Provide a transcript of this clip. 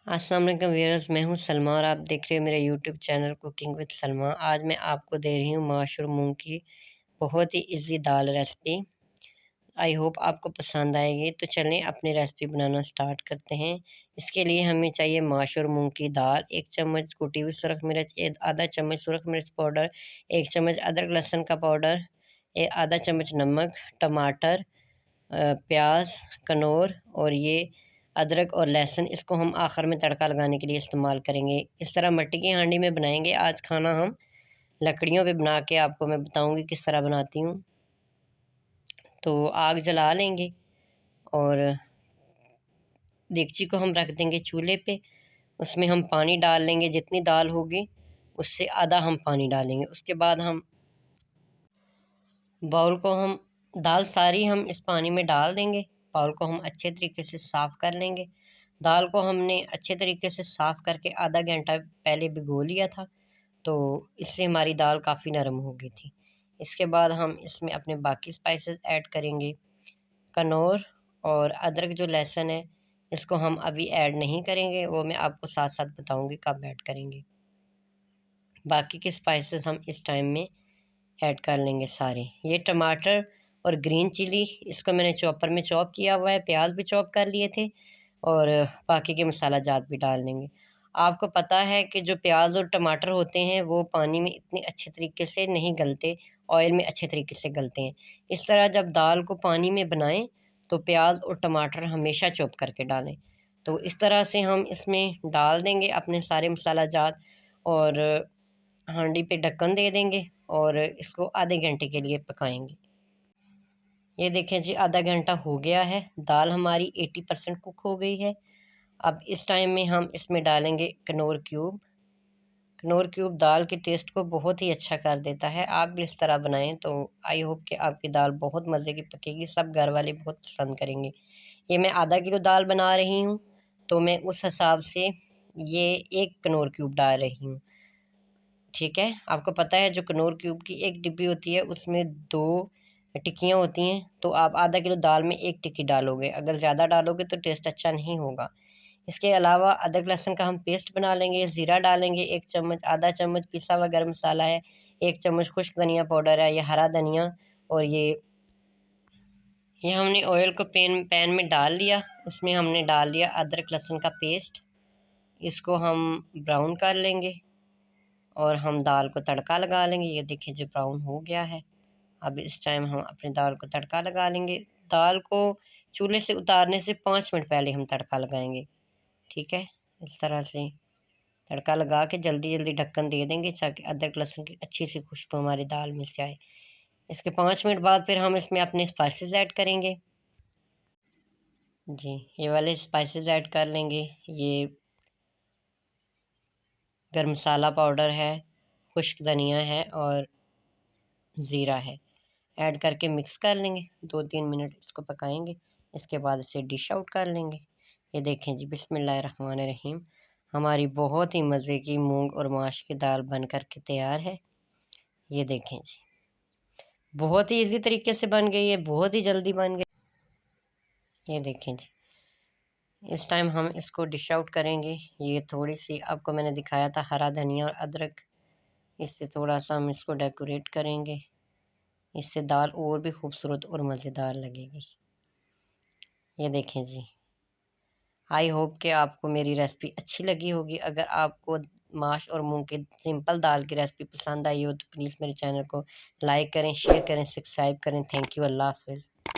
अस्सलाम वालेकुम व्यूअर्स, मैं हूं सलमा और आप देख रहे हो मेरा YouTube channel cooking with Salma. आज मैं आपको दे रही हूं माश और मूंग की बहुत ही इजी दाल रेसिपी। आई होप आपको पसंद आएगी। तो चलें अपनी रेसिपी बनाना स्टार्ट करते हैं। इसके लिए हमें चाहिए माश और मूंग की दाल, 1 चम्मच कुटी हुई सुरख मिर्च, आधा चम्मच सुरख मिर्च पाउडर, 1 चम्मच अदरक लहसुन का पाउडर, आधा चम्मच नमक, टमाटर, प्याज, कनौर और ये अदरक और लहसुन। इसको हम आखिर में तड़का लगाने के लिए इस्तेमाल करेंगे। इस तरह मट्टी की हांडी में बनाएंगे। आज खाना हम लकड़ियों पे बना के आपको मैं बताऊंगी किस तरह बनाती हूँ। तो आग जला लेंगे और देगची को हम रख देंगे चूल्हे पे। उसमें हम पानी डाल लेंगे, जितनी दाल होगी उससे आधा हम पानी डालेंगे। उसके बाद हम बाउल को हम दाल सारी हम इस पानी में डाल देंगे। बाउल को हम अच्छे तरीके से साफ़ कर लेंगे। दाल को हमने अच्छे तरीके से साफ़ करके आधा घंटा पहले भिगो लिया था, तो इससे हमारी दाल काफ़ी नरम हो गई थी। इसके बाद हम इसमें अपने बाकी स्पाइसेस ऐड करेंगे। कनौर और अदरक जो लहसुन है इसको हम अभी ऐड नहीं करेंगे, वो मैं आपको साथ साथ बताऊंगी कब ऐड करेंगे। बाकी के स्पाइसेस हम इस टाइम में ऐड कर लेंगे सारे। ये टमाटर और ग्रीन चिली, इसको मैंने चॉपर में चॉप किया हुआ है। प्याज भी चॉप कर लिए थे और बाकी के मसाला जात भी डाल लेंगे। आपको पता है कि जो प्याज और टमाटर होते हैं वो पानी में इतने अच्छे तरीके से नहीं गलते, ऑयल में अच्छे तरीके से गलते हैं। इस तरह जब दाल को पानी में बनाएं तो प्याज और टमाटर हमेशा चॉप करके डालें। तो इस तरह से हम इसमें डाल देंगे अपने सारे मसाला जात और हांडी पे ढक्कन दे देंगे और इसको आधे घंटे के लिए पकाएंगे। ये देखें जी, आधा घंटा हो गया है। दाल हमारी 80% कुक हो गई है। अब इस टाइम में हम इसमें डालेंगे कनौर क्यूब। कनौर क्यूब दाल के टेस्ट को बहुत ही अच्छा कर देता है। आप भी इस तरह बनाएं तो आई होप कि आपकी दाल बहुत मज़े की पकेगी। सब घर वाले बहुत पसंद करेंगे। ये मैं आधा किलो दाल बना रही हूँ, तो मैं उस हिसाब से ये 1 कनौर क्यूब डाल रही हूँ। ठीक है, आपको पता है जो कनौर क्यूब की एक डिब्बी होती है उसमें 2 टिक्कियाँ होती हैं, तो आप आधा किलो दाल में 1 टिक्की डालोगे। अगर ज़्यादा डालोगे तो टेस्ट अच्छा नहीं होगा। इसके अलावा अदरक लहसुन का हम पेस्ट बना लेंगे। ज़ीरा डालेंगे 1 चम्मच, आधा चम्मच पिसा हुआ गरम मसाला है, 1 चम्मच खुश्क धनिया पाउडर है, ये हरा धनिया। और ये हमने ऑयल को पैन में डाल लिया। उसमें हमने डाल लिया अदरक लहसुन का पेस्ट। इसको हम ब्राउन कर लेंगे और हम दाल को तड़का लगा लेंगे। ये देखिए जो ब्राउन हो गया है। अब इस टाइम हम अपनी दाल को तड़का लगा लेंगे। दाल को चूल्हे से उतारने से 5 मिनट पहले हम तड़का लगाएंगे। ठीक है, इस तरह से तड़का लगा के जल्दी जल्दी ढक्कन दे देंगे ताकि अदरक लहसुन की अच्छी सी खुशबू हमारी दाल में से आए। इसके 5 मिनट बाद फिर हम इसमें अपने स्पाइसेस ऐड करेंगे। जी, ये वाले स्पाइसेस ऐड कर लेंगे। ये गरम मसाला पाउडर है, खुश्क धनिया है और ज़ीरा है। ऐड करके मिक्स कर लेंगे। 2-3 मिनट इसको पकाएंगे। इसके बाद इसे डिश आउट कर लेंगे। ये देखें जी, बिस्मिल्लाहिर्रहमानिर्रहीम, हमारी बहुत ही मज़े की मूंग और माश की दाल बन कर के तैयार है। ये देखें जी, बहुत ही इजी तरीके से बन गई है, बहुत ही जल्दी बन गई। ये देखें जी, इस टाइम हम इसको डिश आउट करेंगे। ये थोड़ी सी आपको मैंने दिखाया था हरा धनिया और अदरक, इससे थोड़ा सा हम इसको डेकोरेट करेंगे। इससे दाल और भी खूबसूरत और मज़ेदार लगेगी। ये देखें जी, आई होप कि आपको मेरी रेसिपी अच्छी लगी होगी। अगर आपको माश और मूंग की सिंपल दाल की रेसिपी पसंद आई हो तो प्लीज़ मेरे चैनल को लाइक करें, शेयर करें, सब्सक्राइब करें। Thank you. अल्लाह हाफ़िज़।